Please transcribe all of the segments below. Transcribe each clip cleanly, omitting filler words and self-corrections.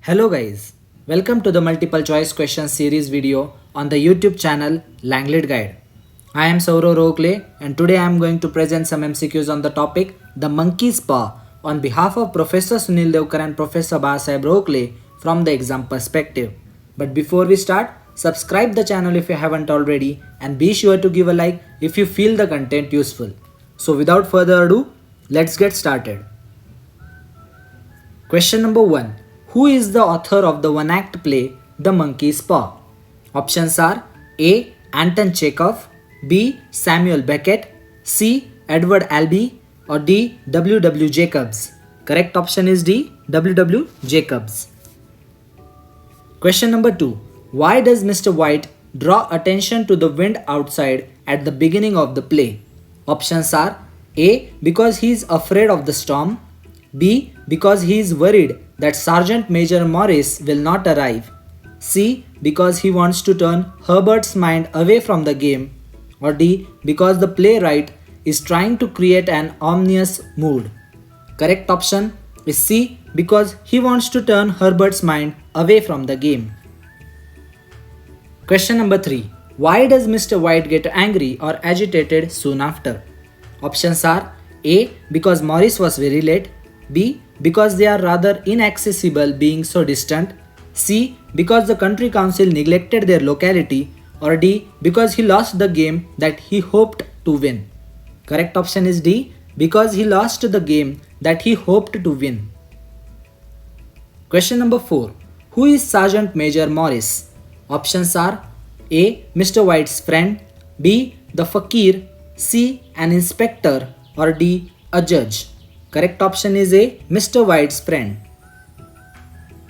Hello guys, welcome to the multiple choice question series video on the YouTube channel Langlet Guide. I am Saurav Rogle and today I am going to present some MCQs on the topic The Monkey's Paw on behalf of Professor Sunil Devkar and Professor Bahasaheb Rogle from the exam perspective. But before we start, subscribe the channel if you haven't already and be sure to give a like if you feel the content useful. So without further ado, let's get started. Question number 1. Who is the author of the one-act play The Monkey's Paw? Options are A. Anton Chekhov, B. Samuel Beckett, C. Edward Albee, or D. W. W. Jacobs. Correct option is D. W. W. Jacobs. Question number 2. Why does Mr. White draw attention to the wind outside at the beginning of the play? Options are A. Because he is afraid of the storm, B. Because he is worried that Sergeant Major Morris will not arrive, C. Because he wants to turn Herbert's mind away from the game, or D. Because the playwright is trying to create an ominous mood. Correct option is C. Because he wants to turn Herbert's mind away from the game. Question number 3. Why does Mr. White get angry or agitated soon after? Options are A. Because Morris was very late, B. Because they are rather inaccessible being so distant, C. Because the country council neglected their locality, or D. Because he lost the game that he hoped to win. Correct option is D. Because he lost the game that he hoped to win. Question number 4. Who is Sergeant Major Morris? Options are A. Mr. White's friend, B. The fakir, C. An inspector, or D. A judge. Correct option is A. Mr. White's friend.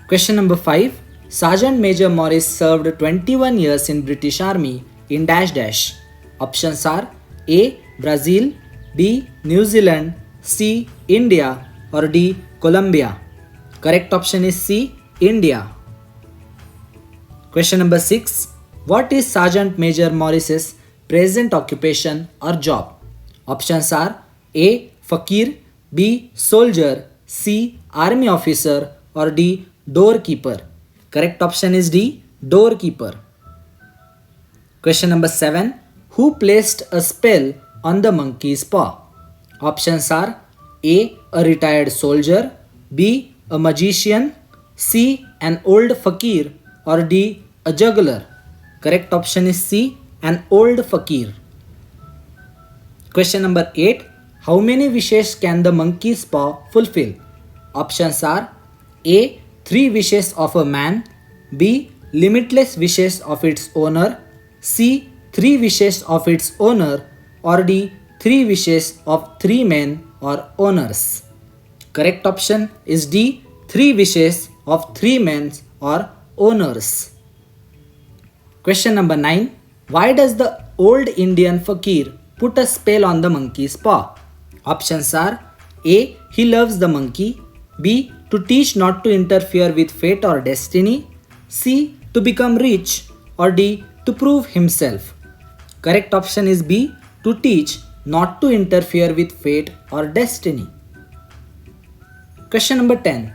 Question number 5. Sergeant Major Morris served 21 years in British Army in dash dash. Options are A. Brazil, B. New Zealand, C. India, or D. Colombia. Correct option is C. India. Question number 6. What is Sergeant Major Morris's present occupation or job? Options are A. Fakir, B. Soldier, C. Army officer, or D. Doorkeeper. Correct option is D. Doorkeeper. Question number 7. Who placed a spell on the monkey's paw? Options are A. A retired soldier, B. A magician, C. An old fakir, or D. A juggler. Correct option is C. An old fakir. Question number 8. How many wishes can the monkey's paw fulfill? Options are A. 3 wishes of a man, B. Limitless wishes of its owner, C. 3 wishes of its owner, or D. 3 wishes of 3 men or owners. Correct option is D. 3 wishes of 3 men or owners. Question number 9. Why does the old Indian fakir put a spell on the monkey's paw? Options are A. He loves the monkey, B. To teach not to interfere with fate or destiny, C. To become rich, or D. To prove himself. Correct option is B. To teach not to interfere with fate or destiny. Question number 10.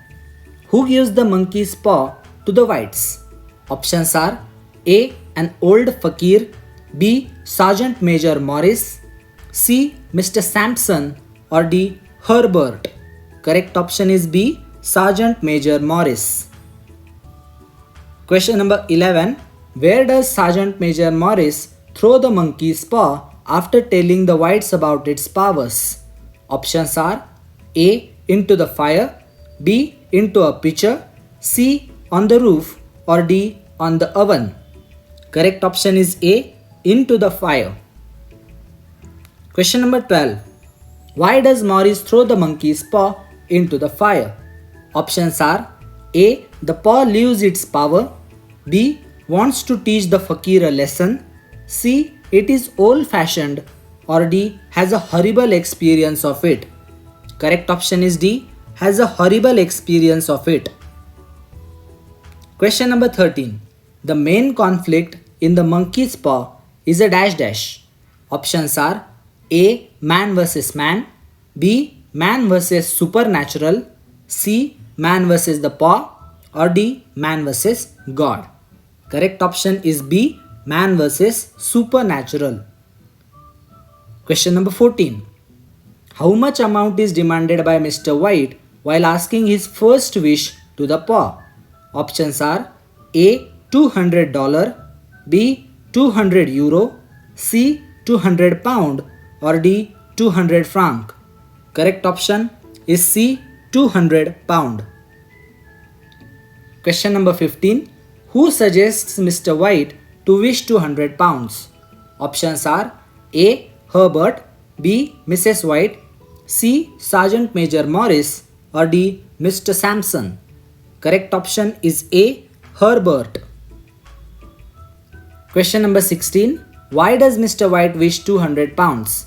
Who gives the monkey's paw to the whites? Options are A. An old fakir, B. Sergeant Major Morris, C. Mr. Sampson, or D. Herbert. Correct option is B. Sergeant Major Morris. Question number 11. Where does Sergeant Major Morris throw the monkey's paw after telling the whites about its powers? Options are A. Into the fire, B. Into a pitcher, C. On the roof, or D. On the oven. Correct option is A. Into the fire. Question number 12. Why does Morris throw the monkey's paw into the fire? Options are A. The paw loses its power, B. Wants to teach the fakir a lesson, C. It is old-fashioned, or D. Has a horrible experience of it. Correct option is D. Has a horrible experience of it. Question number 13. The main conflict in the monkey's paw is a dash dash. Options are A. Man versus man, B. Man versus supernatural, C. Man versus the paw, or D. Man vs. God? Correct option is B. Man vs. Supernatural. Question number 14. How much amount is demanded by Mr. White while asking his first wish to the paw? Options are A. $200, B. 200 euro, C. 200 pound, or D. 200 franc. Correct option is C. 200 pound. Question number 15. Who suggests Mr. White to wish 200 pounds? Options are A. Herbert, B. Mrs. White, C. Sergeant Major Morris, or D. Mr. Sampson. Correct option is A. Herbert. Question number 16. Why does Mr. White wish 200 pounds?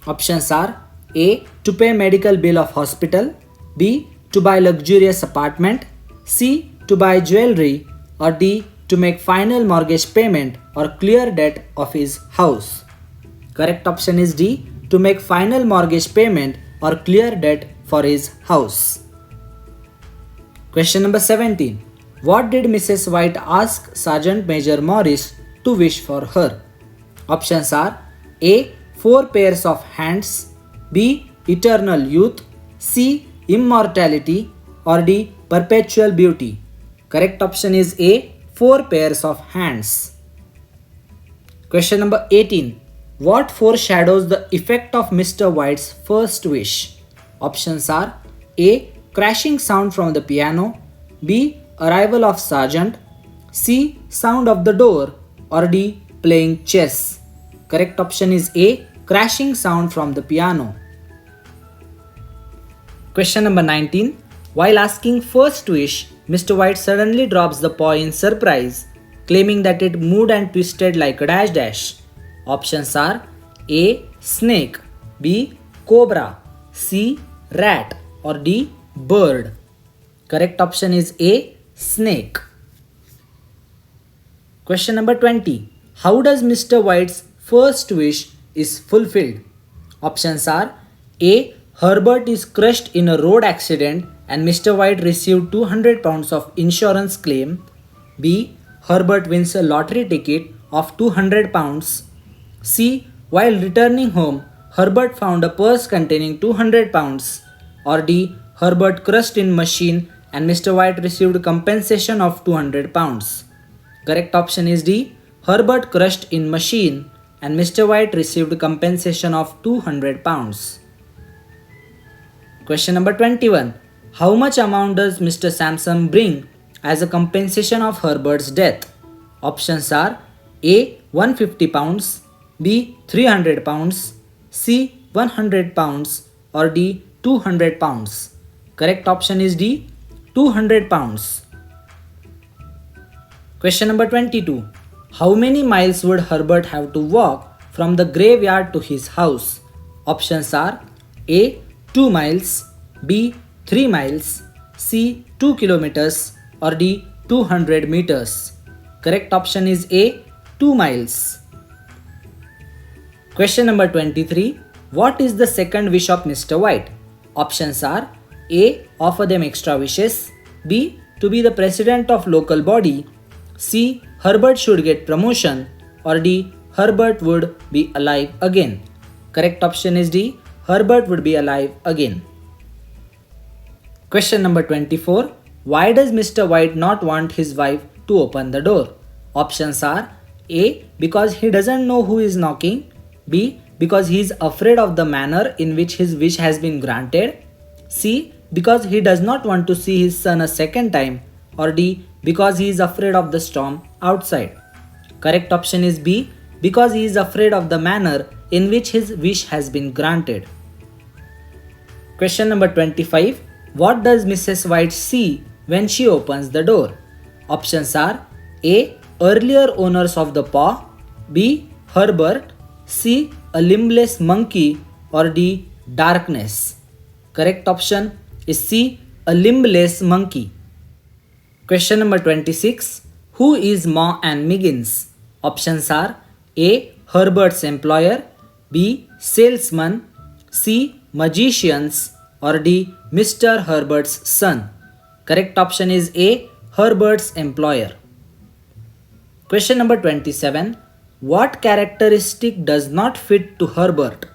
Options are A. To pay medical bill of hospital, B. To buy luxurious apartment, C. To buy jewelry, or D. To make final mortgage payment or clear debt of his house. Correct option is D. To make final mortgage payment or clear debt for his house. Question number 17. What did Mrs. White ask Sergeant Major Morris to wish for her? Options are A. 4 pairs of hands, B. Eternal youth, C. Immortality, or D. Perpetual beauty. Correct option is A. 4 pairs of hands. Question number 18. What foreshadows the effect of Mr. White's first wish? Options are A. Crashing sound from the piano, B. Arrival of sergeant, C. Sound of the door, or D. Playing chess. Correct option is A. Crashing sound from the piano. Question number 19. While asking first wish, Mr. White suddenly drops the paw in surprise, claiming that it moved and twisted like a dash dash. Options are A. Snake, B. Cobra, C. Rat, or D. Bird. Correct option is A. Snake. Question number 20. How does Mr. White's first wish is fulfilled? Options are A. Herbert is crushed in a road accident and Mr. White received 200 pounds of insurance claim, B. Herbert wins a lottery ticket of 200 pounds, C. While returning home, Herbert found a purse containing 200 pounds, or D. Herbert crushed in machine and Mr. White received compensation of 200 pounds. Correct option is D. Herbert crushed in machine and Mr. White received compensation of 200 pounds. Question number 21. How much amount does Mr. Sampson bring as a compensation of Herbert's death? Options are A. 150 pounds, B. 300 pounds, C. 100 pounds, or D. 200 pounds. Correct option is D. 200 pounds. Question number 22. How many miles would Herbert have to walk from the graveyard to his house? Options are A. 2 miles, B. 3 miles, C. 2 kilometers, or D. 200 meters. Correct option is A. 2 miles. Question number 23. What is the second wish of Mr. White? Options are A. Offer them extra wishes, B. To be the president of local body, C. Herbert should get promotion, or D. Herbert would be alive again. Correct option is D. Herbert would be alive again. Question number 24. Why does Mr. White not want his wife to open the door? Options are A. Because he doesn't know who is knocking, B. Because he is afraid of the manner in which his wish has been granted, C. Because he does not want to see his son a second time, or D. Because he is afraid of the storm outside. Correct option is B. Because he is afraid of the manner in which his wish has been granted. Question number 25. What does Mrs. White see when she opens the door? Options are A. Earlier owners of the paw, B. Herbert, C. A limbless monkey, or D. Darkness. Correct option is C. A limbless monkey. Question number 26. Who is Ma and Miggins? Options are A. Herbert's employer, B. Salesman, C. Magicians, or D. Mr. Herbert's son. Correct option is A. Herbert's employer. Question number 27. What characteristic does not fit to Herbert?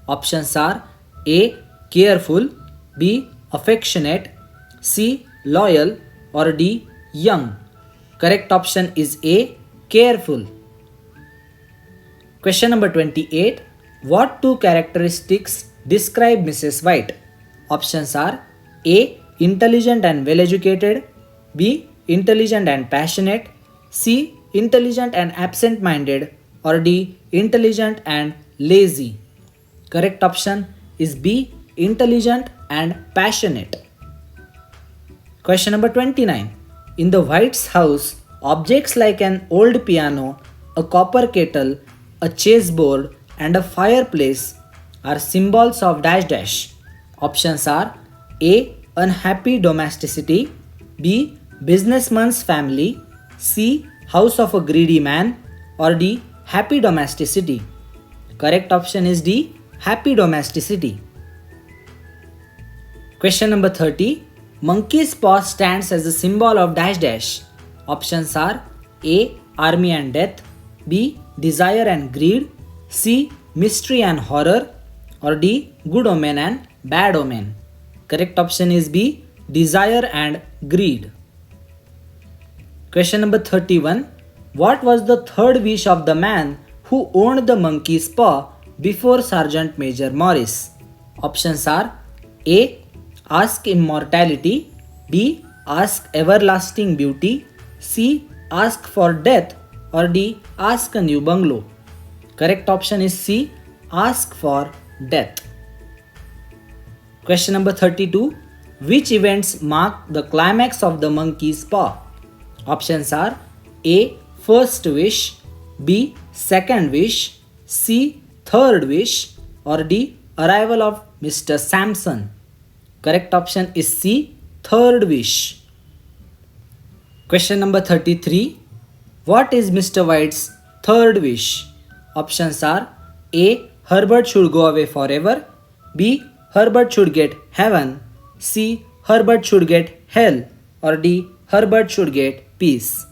Options are A. Careful, B. Affectionate, C. Loyal, or D. Young. Correct option is A. Careful. Question number 28. What two characteristics describe Mrs. White? Options are A. Intelligent and well educated, B. Intelligent and passionate, C. Intelligent and absent minded, or D. Intelligent and lazy. Correct option is B. Intelligent and passionate. Question number 29. In the White's house, objects like an old piano, a copper kettle, a chessboard, and a fireplace are symbols of dash dash. Options are A. Unhappy domesticity, B. Businessman's family, C. House of a greedy man, or D. Happy domesticity. Correct option is D. Happy domesticity. Question number 30. Monkey's paw stands as a symbol of dash dash. Options are A. Army and death, B. Desire and greed, C. Mystery and horror, or D. Good omen and bad omen. Correct option is B. Desire and greed. Question number 31. What was the third wish of the man who owned the monkey's paw before Sergeant Major Morris? Options are A. Ask immortality, B. Ask everlasting beauty, C. Ask for death, or D. Ask a new bungalow. Correct option is C. Ask for death. Question number 32. Which events mark the climax of the monkey's paw? Options are A. First wish, B. Second wish, C. Third wish, or D. Arrival of Mr. Sampson. Correct option is C. Third wish. Question number 33. What is Mr. White's third wish? Options are A. Herbert should go away forever, B. Herbert should get heaven, C. Herbert should get hell, or D. Herbert should get peace.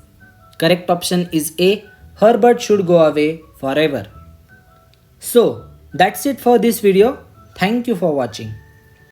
Correct option is A. Herbert should go away forever. So, that's it for this video. Thank you for watching.